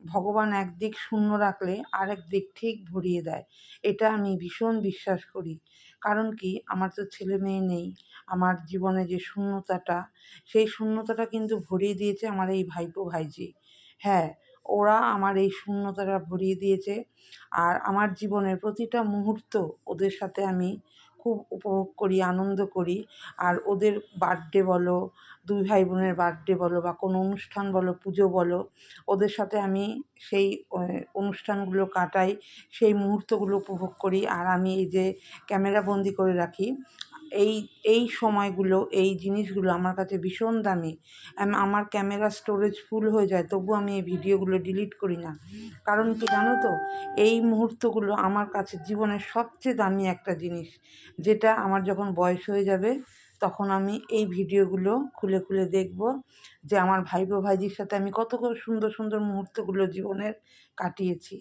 ভগবান একদিক শূন্য রাখলে আরেক দিক ঠিক ভরিয়ে দেয়। এটা আমি ভীষণ বিশ্বাস করি। কারণ কি, আমার তো ছেলে মেয়ে নেই। আমার জীবনে যে শূন্যতাটা, সেই শূন্যতাটা কিন্তু ভরিয়ে দিয়েছে আমার এই ভাইপো ভাইঝি। হ্যাঁ, ওরা আমার এই শূন্যতাটা ভরিয়ে দিয়েছে। আর আমার জীবনের প্রতিটা মুহূর্ত ওদের সাথে আমি খুব উপভোগ করি, আনন্দ করি। আর ওদের বার্থডে বলো, ২ ভাই বোনের বার্থডে বলো বা কোনো অনুষ্ঠান বলো, পুজো বলো, ওদের সাথে আমি সেই অনুষ্ঠানগুলো কাটাই, সেই মুহূর্তগুলো উপভোগ করি। আর আমি এই যে ক্যামেরাবন্দি করে রাখি, এই এই সময়গুলো, এই জিনিসগুলো আমার কাছে ভীষণ দামি। আমার ক্যামেরা স্টোরেজ ফুল হয়ে যায়, তবুও আমি এই ভিডিওগুলো ডিলিট করি না। কারণ কি জানো তো, এই মুহূর্তগুলো আমার কাছে জীবনের সবচেয়ে দামি একটা জিনিস, যেটা আমার যখন বয়স হয়ে যাবে তখন আমি এই ভিডিওগুলো খুলে খুলে দেখব যে আমার ভাইপো ভাইঝির সাথে আমি কত সুন্দর সুন্দর মুহূর্তগুলো জীবনের কাটিয়েছি।